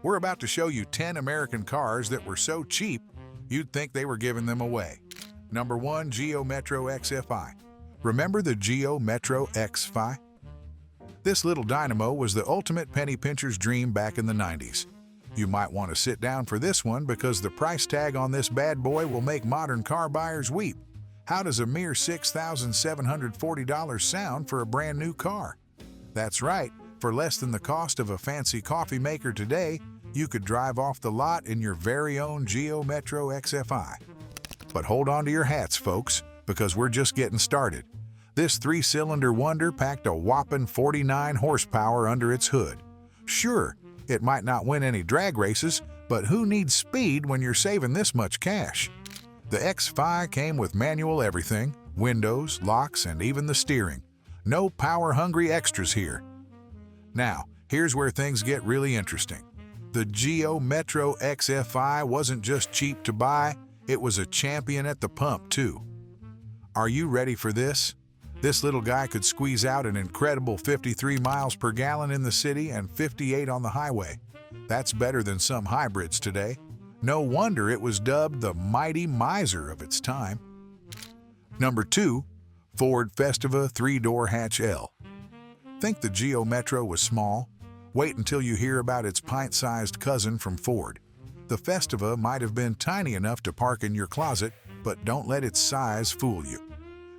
We're about to show you 10 American cars that were so cheap, you'd think they were giving them away. Number 1, Geo Metro XFi. Remember the Geo Metro XFi? This little dynamo was the ultimate penny pincher's dream back in the 90s. You might want to sit down for this one because the price tag on this bad boy will make modern car buyers weep. How does a mere $6,740 sound for a brand new car? That's right, for less than the cost of a fancy coffee maker today, you could drive off the lot in your very own Geo Metro XFi. But hold on to your hats, folks, because we're just getting started. This three-cylinder wonder packed a whopping 49 horsepower under its hood. Sure, it might not win any drag races, but who needs speed when you're saving this much cash? The XFi came with manual everything, windows, locks, and even the steering. No power-hungry extras here. Now, here's where things get really interesting. The Geo Metro XFi wasn't just cheap to buy, it was a champion at the pump too. Are you ready for this? This little guy could squeeze out an incredible 53 miles per gallon in the city and 58 on the highway. That's better than some hybrids today. No wonder it was dubbed the mighty miser of its time. Number 2, Ford Festiva 3-door hatch L. Think the Geo Metro was small? Wait until you hear about its pint-sized cousin from Ford. The Festiva might have been tiny enough to park in your closet, but don't let its size fool you.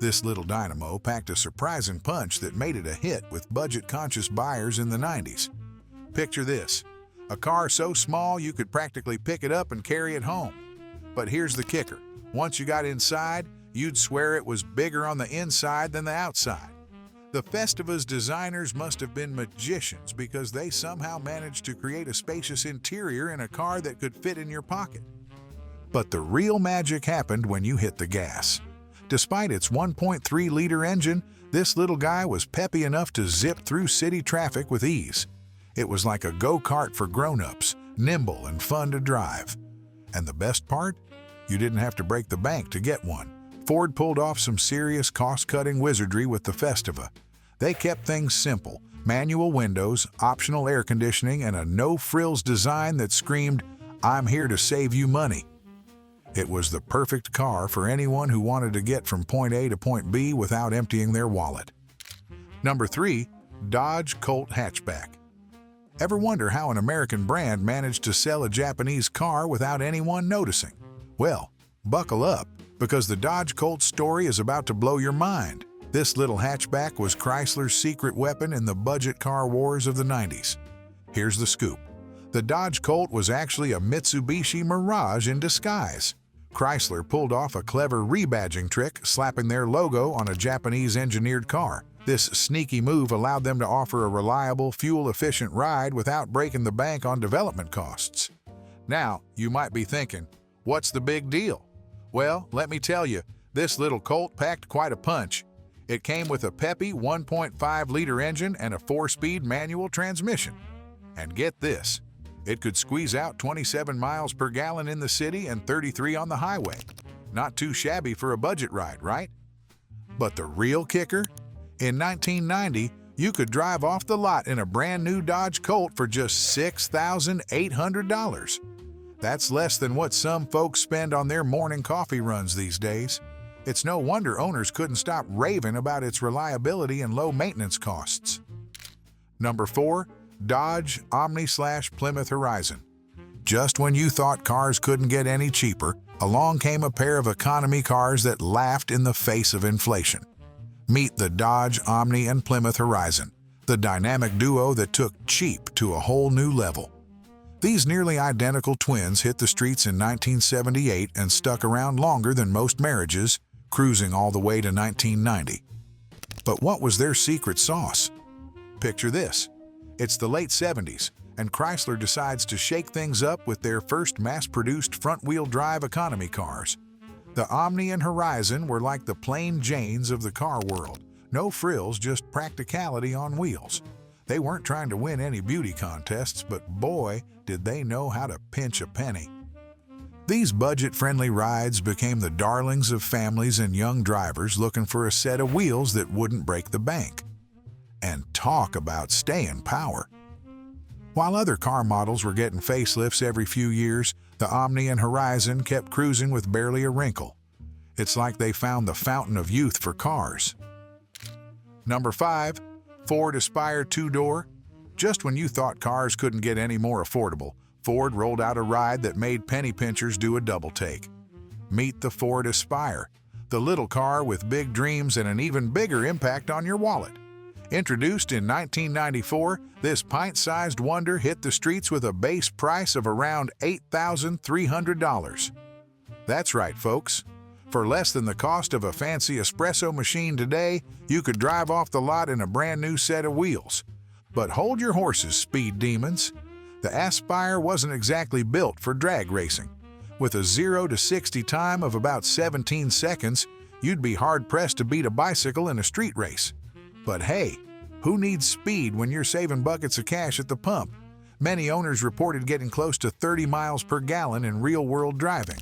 This little dynamo packed a surprising punch that made it a hit with budget-conscious buyers in the 90s. Picture this, a car so small you could practically pick it up and carry it home. But here's the kicker, once you got inside, you'd swear it was bigger on the inside than the outside. The Festiva's designers must have been magicians because they somehow managed to create a spacious interior in a car that could fit in your pocket. But the real magic happened when you hit the gas. Despite its 1.3-liter engine, this little guy was peppy enough to zip through city traffic with ease. It was like a go-kart for grown-ups, nimble and fun to drive. And the best part? You didn't have to break the bank to get one. Ford pulled off some serious cost-cutting wizardry with the Festiva. They kept things simple, manual windows, optional air conditioning, and a no-frills design that screamed, "I'm here to save you money." It was the perfect car for anyone who wanted to get from point A to point B without emptying their wallet. Number 3, Dodge Colt hatchback. Ever wonder how an American brand managed to sell a Japanese car without anyone noticing? Well, buckle up, because the Dodge Colt story is about to blow your mind. This little hatchback was Chrysler's secret weapon in the budget car wars of the 90s. Here's the scoop. The Dodge Colt was actually a Mitsubishi Mirage in disguise. Chrysler pulled off a clever rebadging trick, slapping their logo on a Japanese-engineered car. This sneaky move allowed them to offer a reliable, fuel-efficient ride without breaking the bank on development costs. Now, you might be thinking, what's the big deal? Well, let me tell you, this little Colt packed quite a punch. It came with a peppy 1.5-liter engine and a 4-speed manual transmission. And get this, it could squeeze out 27 miles per gallon in the city and 33 on the highway. Not too shabby for a budget ride, right? But the real kicker? In 1990, you could drive off the lot in a brand new Dodge Colt for just $6,800. That's less than what some folks spend on their morning coffee runs these days. It's no wonder owners couldn't stop raving about its reliability and low maintenance costs. Number 4, Dodge Omni/Plymouth Horizon. Just when you thought cars couldn't get any cheaper, along came a pair of economy cars that laughed in the face of inflation. Meet the Dodge Omni and Plymouth Horizon, the dynamic duo that took cheap to a whole new level. These nearly identical twins hit the streets in 1978 and stuck around longer than most marriages, cruising all the way to 1990. But what was their secret sauce? Picture this. It's the late 70s, and Chrysler decides to shake things up with their first mass-produced front-wheel drive economy cars. The Omni and Horizon were like the plain Janes of the car world. No frills, just practicality on wheels. They weren't trying to win any beauty contests, but boy, did they know how to pinch a penny. These budget-friendly rides became the darlings of families and young drivers looking for a set of wheels that wouldn't break the bank. And talk about staying power. While other car models were getting facelifts every few years, the Omni and Horizon kept cruising with barely a wrinkle. It's like they found the fountain of youth for cars. Number 5. Ford Aspire two-door. Just when you thought cars couldn't get any more affordable, Ford rolled out a ride that made penny pinchers do a double take. Meet the Ford Aspire, the little car with big dreams and an even bigger impact on your wallet. Introduced in 1994, this pint-sized wonder hit the streets with a base price of around $8,300. That's right, folks. For less than the cost of a fancy espresso machine today, you could drive off the lot in a brand new set of wheels. But hold your horses, speed demons. The Aspire wasn't exactly built for drag racing. With a 0 to 60 time of about 17 seconds, you'd be hard-pressed to beat a bicycle in a street race. But hey, who needs speed when you're saving buckets of cash at the pump? Many owners reported getting close to 30 miles per gallon in real-world driving.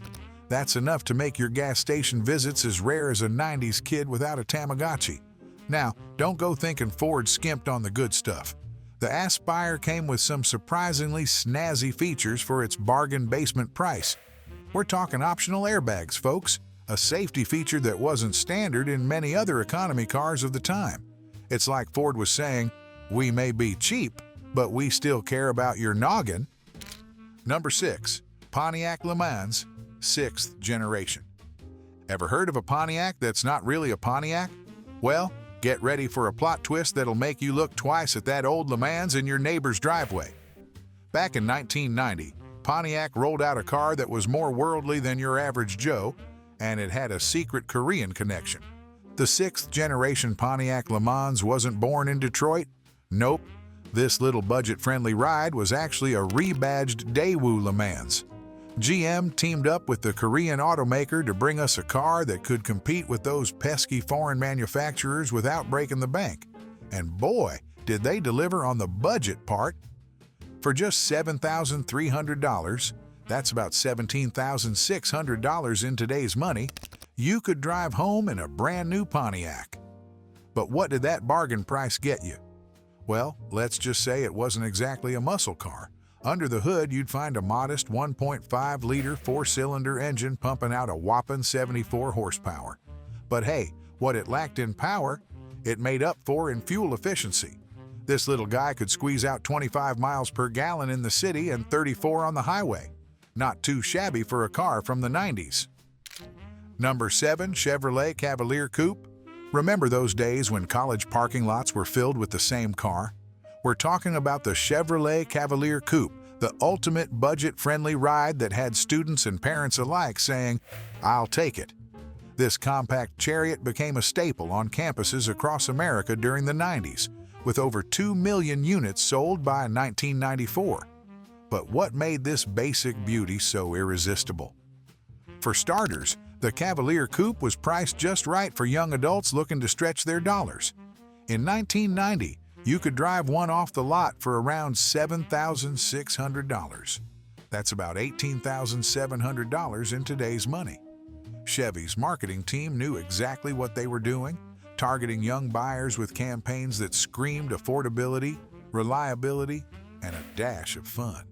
That's enough to make your gas station visits as rare as a 90s kid without a Tamagotchi. Now, don't go thinking Ford skimped on the good stuff. The Aspire came with some surprisingly snazzy features for its bargain basement price. We're talking optional airbags, folks, a safety feature that wasn't standard in many other economy cars of the time. It's like Ford was saying, we may be cheap, but we still care about your noggin. Number 6. Pontiac LeMans, 6th generation. Ever heard of a Pontiac that's not really a Pontiac? Well, get ready for a plot twist that'll make you look twice at that old LeMans in your neighbor's driveway. Back in 1990, Pontiac rolled out a car that was more worldly than your average Joe, and it had a secret Korean connection. The 6th generation Pontiac LeMans wasn't born in Detroit. Nope, this little budget-friendly ride was actually a rebadged Daewoo LeMans. GM teamed up with the Korean automaker to bring us a car that could compete with those pesky foreign manufacturers without breaking the bank. And boy, did they deliver on the budget part. For just $7,300, that's about $17,600 in today's money, you could drive home in a brand new Pontiac. But what did that bargain price get you? Well, let's just say it wasn't exactly a muscle car. Under the hood, you'd find a modest 1.5-liter four-cylinder engine pumping out a whopping 74 horsepower. But hey, what it lacked in power, it made up for in fuel efficiency. This little guy could squeeze out 25 miles per gallon in the city and 34 on the highway. Not too shabby for a car from the 90s. Number 7. Chevrolet Cavalier Coupe. Remember those days when college parking lots were filled with the same car? We're talking about the Chevrolet Cavalier Coupe, the ultimate budget-friendly ride that had students and parents alike saying, "I'll take it." This compact chariot became a staple on campuses across America during the 90s, with over 2 million units sold by 1994. But what made this basic beauty so irresistible? For starters, the Cavalier Coupe was priced just right for young adults looking to stretch their dollars. In 1990, you could drive one off the lot for around $7,600. That's about $18,700 in today's money. Chevy's marketing team knew exactly what they were doing, targeting young buyers with campaigns that screamed affordability, reliability, and a dash of fun.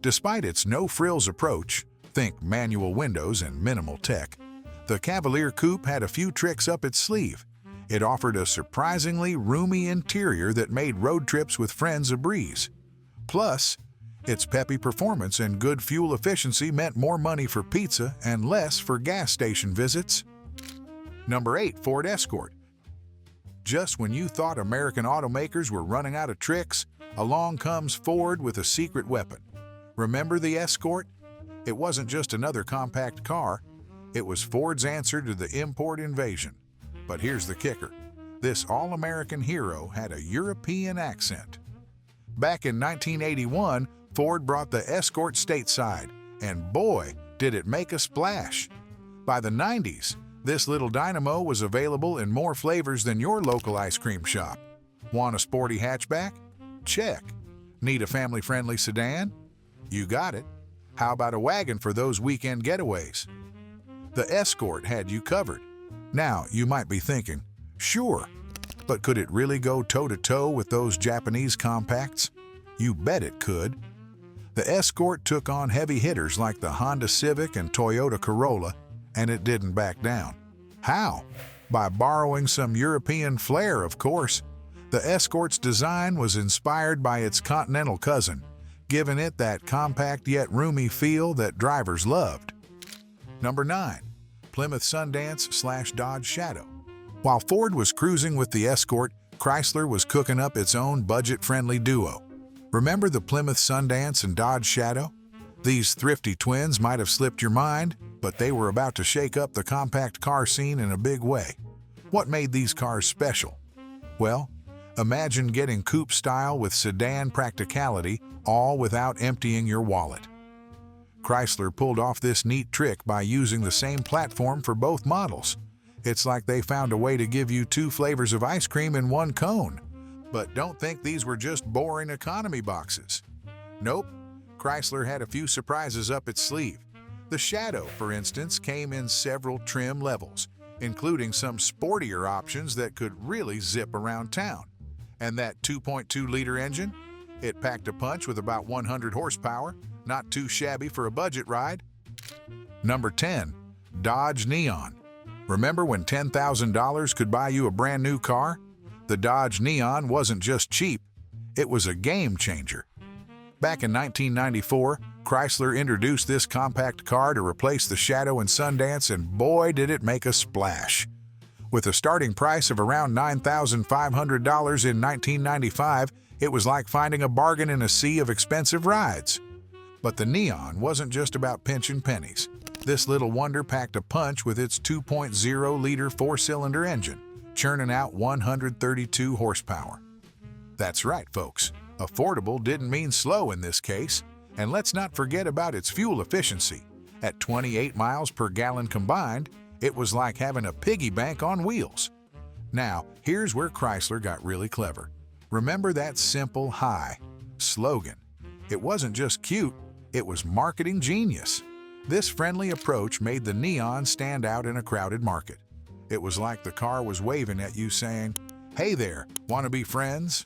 Despite its no-frills approach, think manual windows and minimal tech, the Cavalier Coupe had a few tricks up its sleeve. It offered a surprisingly roomy interior that made road trips with friends a breeze. Plus, its peppy performance and good fuel efficiency meant more money for pizza and less for gas station visits. Number 8. Ford Escort. Just when you thought American automakers were running out of tricks, along comes Ford with a secret weapon. Remember the Escort? It wasn't just another compact car. It was Ford's answer to the import invasion. But here's the kicker. This all-American hero had a European accent. Back in 1981, Ford brought the Escort stateside, and boy, did it make a splash. By the 90s, this little dynamo was available in more flavors than your local ice cream shop. Want a sporty hatchback? Check. Need a family-friendly sedan? You got it. How about a wagon for those weekend getaways? The Escort had you covered. Now, you might be thinking, sure, but could it really go toe-to-toe with those Japanese compacts? You bet it could. The Escort took on heavy hitters like the Honda Civic and Toyota Corolla, and it didn't back down. How? By borrowing some European flair, of course. The Escort's design was inspired by its continental cousin, giving it that compact yet roomy feel that drivers loved. Number 9. Plymouth Sundance/Dodge Shadow. While Ford was cruising with the Escort, Chrysler was cooking up its own budget-friendly duo. Remember the Plymouth Sundance and Dodge Shadow? These thrifty twins might have slipped your mind, but they were about to shake up the compact car scene in a big way. What made these cars special? Well, imagine getting coupe style with sedan practicality, all without emptying your wallet. Chrysler pulled off this neat trick by using the same platform for both models. It's like they found a way to give you 2 flavors of ice cream in one cone. But don't think these were just boring economy boxes. Nope, Chrysler had a few surprises up its sleeve. The Shadow, for instance, came in several trim levels, including some sportier options that could really zip around town. And that 2.2-liter engine? It packed a punch with about 100 horsepower, not too shabby for a budget ride. Number 10. Dodge Neon. Remember when $10,000 could buy you a brand new car? The Dodge Neon wasn't just cheap, it was a game changer. Back in 1994, Chrysler introduced this compact car to replace the Shadow and Sundance, and boy did it make a splash. With a starting price of around $9,500 in 1995, it was like finding a bargain in a sea of expensive rides. But the Neon wasn't just about pinching pennies. This little wonder packed a punch with its 2.0-liter 4-cylinder engine, churning out 132 horsepower. That's right, folks. Affordable didn't mean slow in this case. And let's not forget about its fuel efficiency. At 28 miles per gallon combined, it was like having a piggy bank on wheels. Now, here's where Chrysler got really clever. Remember that simple "hi" slogan? It wasn't just cute, it was marketing genius. This friendly approach made the Neon stand out in a crowded market. It was like the car was waving at you saying, "Hey there, wanna be friends?"